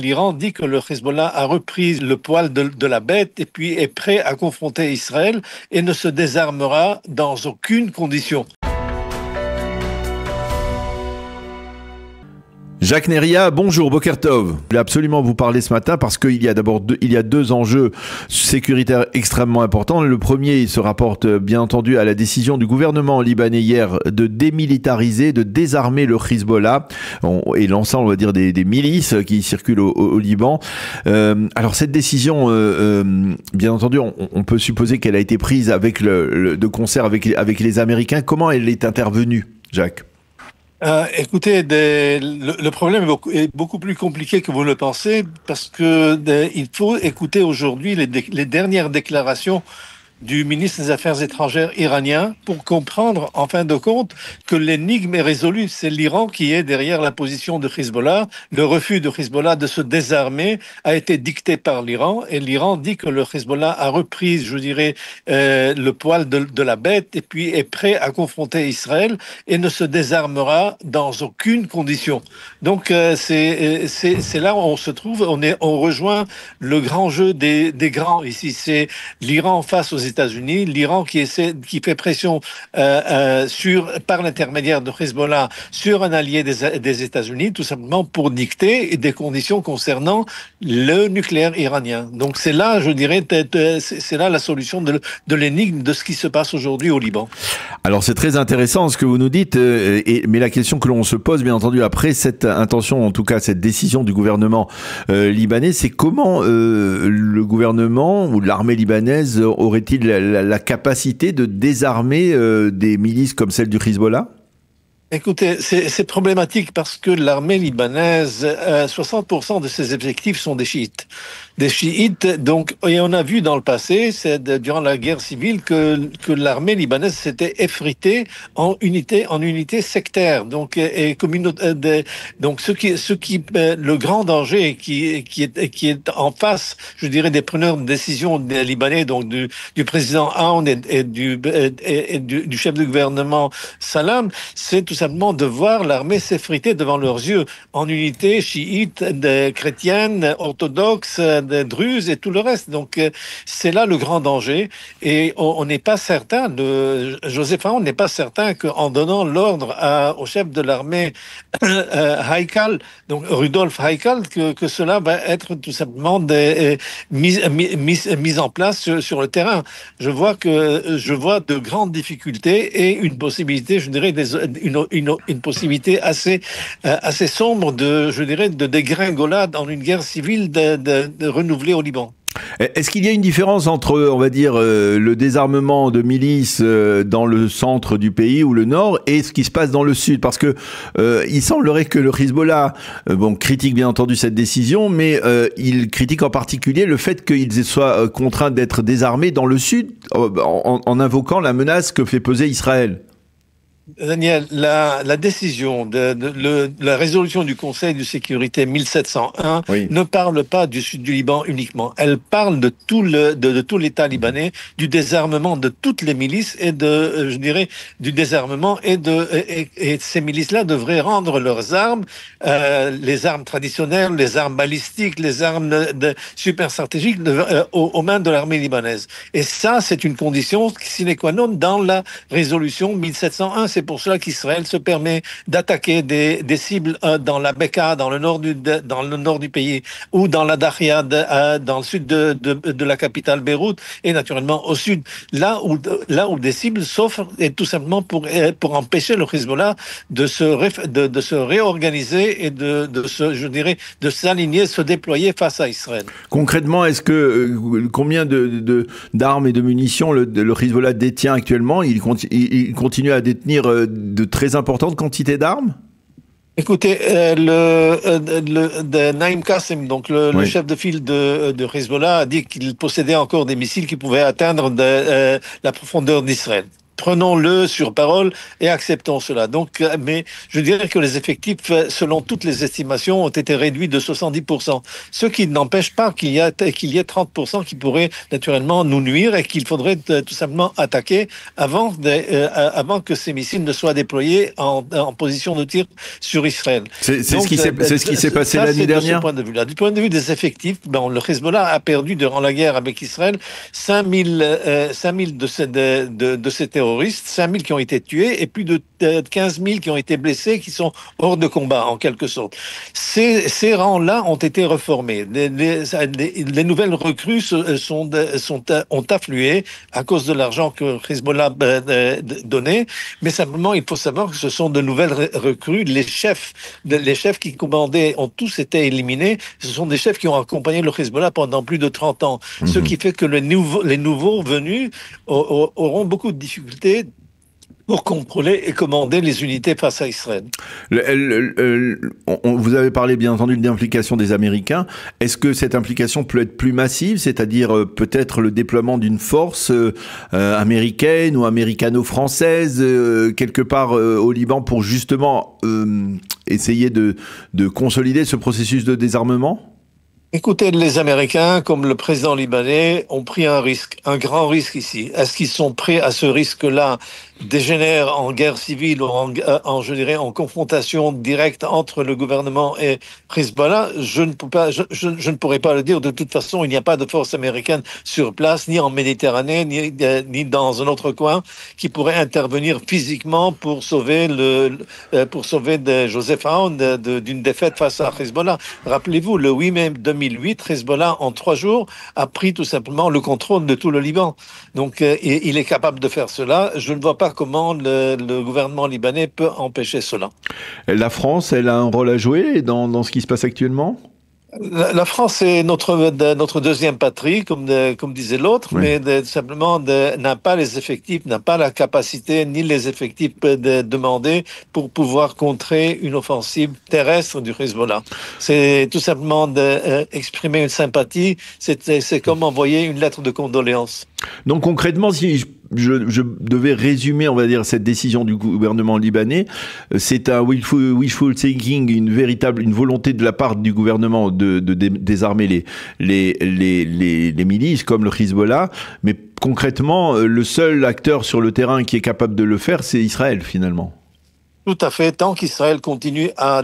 L'Iran dit que le Hezbollah a repris le poil de la bête et puis est prêt à confronter Israël et ne se désarmera dans aucune condition. Jacques Neria, bonjour, Boker Tov. Je voulais absolument vous parler ce matin parce qu'il y a d'abord deux enjeux sécuritaires extrêmement importants. Le premier, il se rapporte bien entendu à la décision du gouvernement libanais hier de démilitariser, de désarmer le Hezbollah et l'ensemble, on va dire, des milices qui circulent au Liban. Alors cette décision, bien entendu, on peut supposer qu'elle a été prise avec de concert avec les Américains. Comment elle est intervenue, Jacques ? Écoutez, le problème est beaucoup plus compliqué que vous le pensez parce que il faut écouter aujourd'hui les dernières déclarations du ministre des Affaires étrangères iranien pour comprendre, en fin de compte, que l'énigme est résolue. C'est l'Iran qui est derrière la position de Hezbollah. Le refus de Hezbollah de se désarmer a été dicté par l'Iran et l'Iran dit que le Hezbollah a repris, je dirais, le poil de la bête et puis est prêt à confronter Israël et ne se désarmera dans aucune condition. Donc c'est là où on se trouve. On rejoint le grand jeu des grands ici. C'est l'Iran face aux États-Unis, l'Iran qui fait pression par l'intermédiaire de Hezbollah sur un allié des États-Unis, tout simplement pour dicter des conditions concernant le nucléaire iranien. Donc c'est là, je dirais, c'est là la solution de l'énigme de ce qui se passe aujourd'hui au Liban. Alors c'est très intéressant ce que vous nous dites, mais la question que l'on se pose, bien entendu, après cette intention, en tout cas cette décision du gouvernement libanais, c'est comment le gouvernement ou l'armée libanaise aurait-il la capacité de désarmer des milices comme celle du Hezbollah ? Écoutez, c'est problématique parce que l'armée libanaise, 60% de ses effectifs sont des chiites. Des chiites, donc, et on a vu dans le passé, durant la guerre civile, que l'armée libanaise s'était effritée en unités sectaires. Donc, donc le grand danger qui est en face, je dirais, des preneurs de décision des Libanais, donc du président Aoun et du chef de gouvernement Salam, c'est tout simplement de voir l'armée s'effriter devant leurs yeux en unités chiites, chrétiennes, orthodoxes, des druzes et tout le reste. Donc c'est là le grand danger et on n'est pas certain Joseph Aoun n'est pas certain qu'en donnant l'ordre au chef de l'armée Haïkal, donc Rudolf Haïkal, que cela va être tout simplement mis en place sur le terrain. Je vois de grandes difficultés et une possibilité, je dirais, une possibilité assez sombre de dégringolade en une guerre civile de renouvelée au Liban. Est-ce qu'il y a une différence entre, on va dire, le désarmement de milices dans le centre du pays ou le nord et ce qui se passe dans le sud? Parce que il semblerait que le Hezbollah critique bien entendu cette décision, mais il critique en particulier le fait qu'ils soient contraints d'être désarmés dans le sud en invoquant la menace que fait peser Israël. Daniel, la décision la résolution du Conseil de sécurité 1701 ne parle pas du sud du Liban uniquement. Elle parle de tout l'État libanais, du désarmement de toutes les milices et je dirais, du désarmement et ces milices-là devraient rendre leurs armes, les armes traditionnelles, les armes balistiques, les armes super stratégiques aux mains de l'armée libanaise. Et ça, c'est une condition sine qua non dans la résolution 1701. C'est pour cela qu'Israël se permet d'attaquer des cibles dans la Bekaa, dans le nord du pays, ou dans la Dahia, dans le sud de la capitale Beyrouth, et naturellement au sud, là où des cibles s'offrent, et tout simplement pour empêcher le Hezbollah de se réorganiser et de s'aligner, se déployer face à Israël. Concrètement, est-ce que combien d'armes et de munitions le Hezbollah détient actuellement? Il continue à détenir de très importantes quantités d'armes? Écoutez, Naïm Qassem, donc le chef de file de Hezbollah, a dit qu'il possédait encore des missiles qui pouvaient atteindre la profondeur d'Israël. prenons-le sur parole et acceptons cela. Donc, mais je dirais que les effectifs, selon toutes les estimations, ont été réduits de 70%. Ce qui n'empêche pas qu'il y ait 30% qui pourraient naturellement nous nuire et qu'il faudrait tout simplement attaquer avant que ces missiles ne soient déployés en position de tir sur Israël. C'est ce qui s'est passé l'année dernière. Du point de vue des effectifs, le Hezbollah a perdu durant la guerre avec Israël 5000 de ces terroristes, 5000 qui ont été tués et plus de 15 000 qui ont été blessés, qui sont hors de combat en quelque sorte. Ces rangs-là ont été reformés. Les nouvelles recrues ont afflué à cause de l'argent que Hezbollah donnait, mais simplement il faut savoir que ce sont de nouvelles recrues. Les chefs qui commandaient ont tous été éliminés. Ce sont des chefs qui ont accompagné le Hezbollah pendant plus de 30 ans. Ce qui fait que les nouveaux venus auront beaucoup de difficultés pour contrôler et commander les unités face à Israël. Vous avez parlé bien entendu de l'implication des Américains. Est-ce que cette implication peut être plus massive, c'est-à-dire peut-être le déploiement d'une force américaine ou américano-française quelque part au Liban pour justement essayer de consolider ce processus de désarmement ? Écoutez, les Américains, comme le président libanais, ont pris un risque, un grand risque ici. Est-ce qu'ils sont prêts à ce risque-là dégénère en guerre civile ou je dirais, en confrontation directe entre le gouvernement et Hezbollah? Je ne pourrais pas le dire. De toute façon, il n'y a pas de force américaine sur place, ni en Méditerranée, ni dans un autre coin, qui pourrait intervenir physiquement pour sauver Joseph Aoun d'une défaite face à Hezbollah. Rappelez-vous, le 8 mai 2008, Hezbollah, en 3 jours, a pris tout simplement le contrôle de tout le Liban. Donc, il est capable de faire cela. Je ne vois pas comment le gouvernement libanais peut empêcher cela. La France, elle a un rôle à jouer dans ce qui se passe actuellement ? La France est notre deuxième patrie, comme disait l'autre, oui. Mais simplement n'a pas les effectifs, n'a pas la capacité ni les effectifs demandés pour pouvoir contrer une offensive terrestre du Hezbollah. C'est tout simplement exprimer une sympathie, c'est comme envoyer une lettre de condoléances. Donc concrètement, si je devais résumer, on va dire, cette décision du gouvernement libanais, c'est un wishful thinking, une volonté de la part du gouvernement de désarmer les milices comme le Hezbollah, mais concrètement, le seul acteur sur le terrain qui est capable de le faire, c'est Israël finalement. Tout à fait. Tant qu'Israël continue à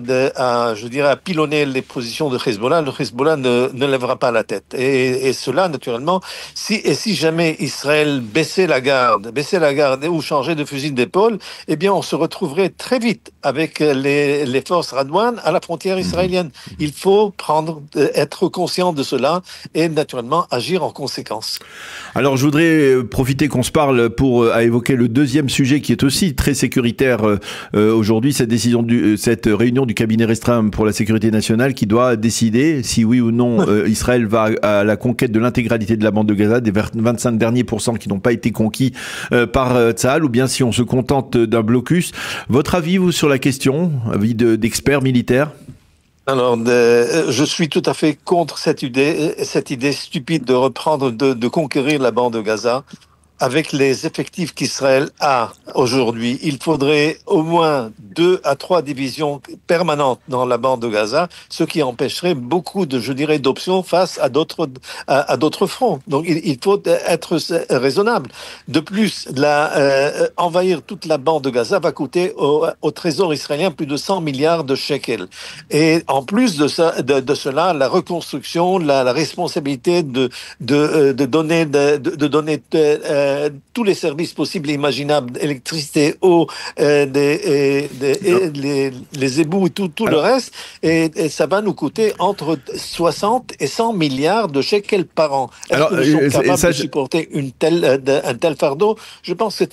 pilonner les positions de Hezbollah, le Hezbollah ne lèvera pas la tête. Et cela, naturellement, si jamais Israël baissait la garde ou changeait de fusil d'épaule, eh bien, on se retrouverait très vite avec les forces Radwan à la frontière israélienne. Il faut être conscient de cela et, naturellement, agir en conséquence. Alors, je voudrais profiter qu'on se parle à évoquer le deuxième sujet qui est aussi très sécuritaire aujourd'hui, cette réunion du cabinet restreint pour la sécurité nationale qui doit décider si oui ou non Israël va à la conquête de l'intégralité de la bande de Gaza, des 25 derniers % qui n'ont pas été conquis par Tsahal, ou bien si on se contente d'un blocus. Votre avis, vous, sur la question, avis d'experts militaires? Alors, je suis tout à fait contre cette idée stupide de reprendre, de conquérir la bande de Gaza. Avec les effectifs qu'Israël a aujourd'hui, il faudrait au moins 2 à 3 divisions permanentes dans la bande de Gaza, ce qui empêcherait beaucoup d'options face à d'autres fronts. Donc, il faut être raisonnable. De plus, envahir toute la bande de Gaza va coûter au trésor israélien plus de 100 milliards de shekels. Et en plus de cela, la reconstruction, la responsabilité de donner tous les services possibles et imaginables, électricité, eau, les éboues et tout le reste, et ça va nous coûter entre 60 et 100 milliards de shekels par an. Est-ce que nous sommes capables de supporter un tel fardeau? Je pense que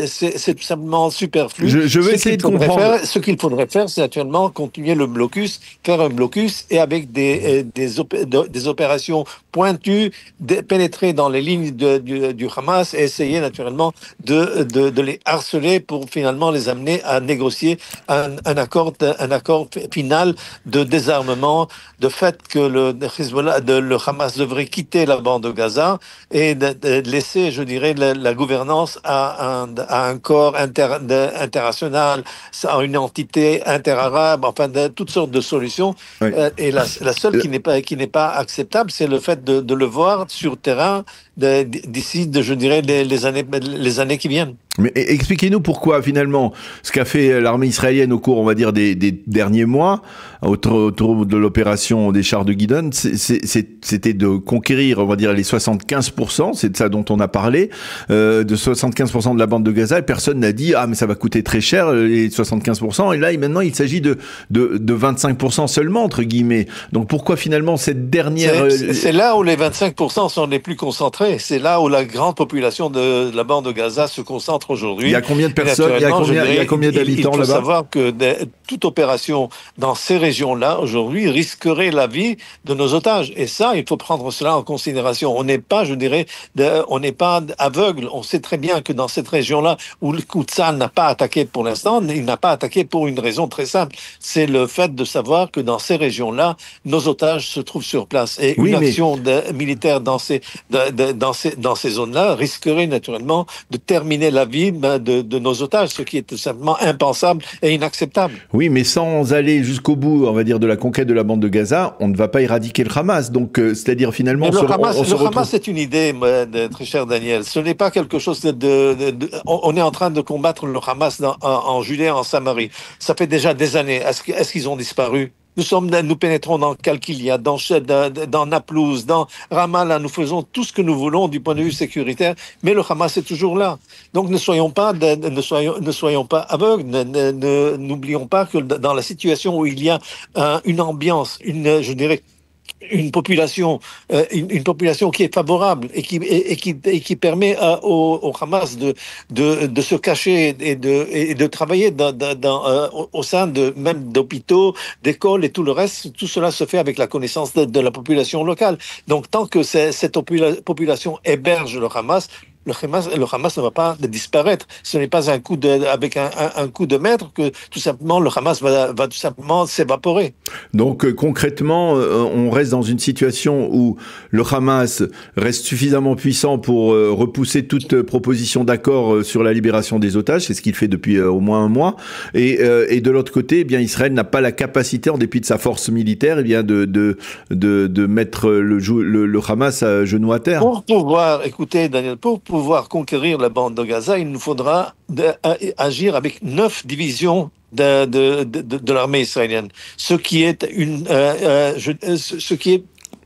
c'est tout simplement superflu. Je vais essayer de comprendre. Ce qu'il faudrait faire, c'est actuellement continuer le blocus, faire un blocus, et avec des opérations pointus, pénétrer dans les lignes du Hamas et essayer naturellement de les harceler pour finalement les amener à négocier un accord final de désarmement, de fait que le Hamas devrait quitter la bande de Gaza et de laisser, je dirais, la gouvernance à un corps international, à une entité interarabe, enfin de toutes sortes de solutions. Oui. Et la seule qui n'est pas acceptable, c'est le fait de le voir sur terrain d'ici, je dirais, les années qui viennent. Mais expliquez-nous pourquoi, finalement, ce qu'a fait l'armée israélienne au cours, on va dire, des derniers mois, autour de l'opération des chars de Guidon, c'était de conquérir, on va dire, les 75%, c'est de ça dont on a parlé, de 75% de la bande de Gaza, et personne n'a dit, ah, mais ça va coûter très cher, les 75%, et là, maintenant, il s'agit de 25% seulement, entre guillemets. Donc, pourquoi, finalement, cette dernière... C'est là où les 25% sont les plus concentrés, c'est là où la grande population de la bande de Gaza se concentre aujourd'hui. Il y a combien de personnes, il y a combien d'habitants là-bas? Il faut savoir que toute opération dans ces régions-là, aujourd'hui, risquerait la vie de nos otages. Et ça, il faut prendre cela en considération. On n'est pas, je dirais, on n'est pas aveugle. On sait très bien que dans cette région-là, où le Quds n'a pas attaqué pour l'instant, il n'a pas attaqué pour une raison très simple. C'est le fait de savoir que dans ces régions-là, nos otages se trouvent sur place. Et une action militaire dans ces zones-là risquerait naturellement de terminer la vie de nos otages, ce qui est tout simplement impensable et inacceptable. Oui, mais sans aller jusqu'au bout, on va dire, de la conquête de la bande de Gaza, on ne va pas éradiquer le Hamas. Donc, c'est-à-dire finalement... Le Hamas, c'est une idée, très cher Daniel. Ce n'est pas quelque chose on est en train de combattre le Hamas en Judée, en Samarie. Ça fait déjà des années. Est-ce qu'ils ont disparu ? Nous pénétrons dans Kalkilia, dans Naplouse, dans Ramallah, nous faisons tout ce que nous voulons du point de vue sécuritaire, mais le Hamas est toujours là. Donc ne soyons pas aveugles, n'oublions pas que dans la situation où il y a une ambiance, je dirais, une population qui est favorable et qui permet au Hamas de se cacher et de travailler au sein même d'hôpitaux, d'écoles et tout le reste. Tout cela se fait avec la connaissance de la population locale. Donc tant que cette population héberge le Hamas ne va pas disparaître. Ce n'est pas avec un coup de maître que tout simplement le Hamas va tout simplement s'évaporer. Donc concrètement, on reste dans une situation où le Hamas reste suffisamment puissant pour repousser toute proposition d'accord sur la libération des otages. C'est ce qu'il fait depuis au moins un mois. Et de l'autre côté, eh bien Israël n'a pas la capacité, en dépit de sa force militaire, eh bien de mettre le Hamas à genoux à terre. Pour pouvoir, écoutez Daniel, pour pouvoir conquérir la bande de Gaza, il nous faudra agir avec 9 divisions de l'armée israélienne, ce qui est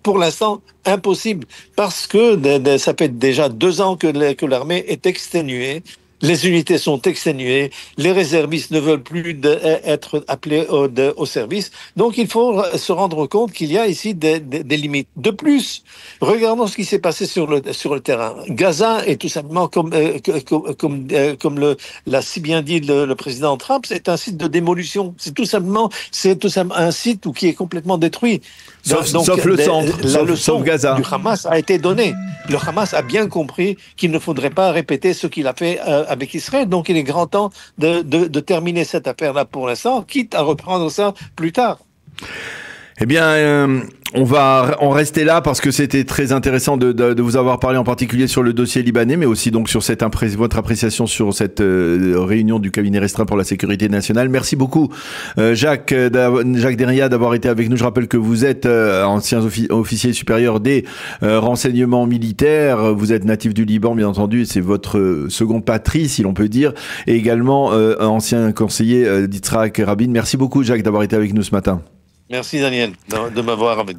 pour l'instant impossible, parce que ça fait déjà 2 ans que l'armée est exténuée. Les unités sont exténuées, les réservistes ne veulent plus être appelés au service. Donc il faut se rendre compte qu'il y a ici des limites. De plus, regardons ce qui s'est passé sur le terrain. Gaza est tout simplement, comme l'a si bien dit le président Trump, c'est un site de démolition. C'est tout simplement un site qui est complètement détruit. Sauf le centre, sauf Gaza. Du Hamas a été donnée. Le Hamas a bien compris qu'il ne faudrait pas répéter ce qu'il a fait avec Israël. Donc il est grand temps de terminer cette affaire-là pour l'instant, quitte à reprendre ça plus tard. Eh bien, on va en rester là parce que c'était très intéressant de vous avoir parlé en particulier sur le dossier libanais, mais aussi donc sur votre appréciation sur cette réunion du cabinet restreint pour la sécurité nationale. Merci beaucoup, Jacques Derria, d'avoir été avec nous. Je rappelle que vous êtes ancien officier supérieur des renseignements militaires. Vous êtes natif du Liban, bien entendu, et c'est votre seconde patrie, si l'on peut dire, et également ancien conseiller d'Yitzhak Rabin. Merci beaucoup, Jacques, d'avoir été avec nous ce matin. Merci Daniel de m'avoir avec.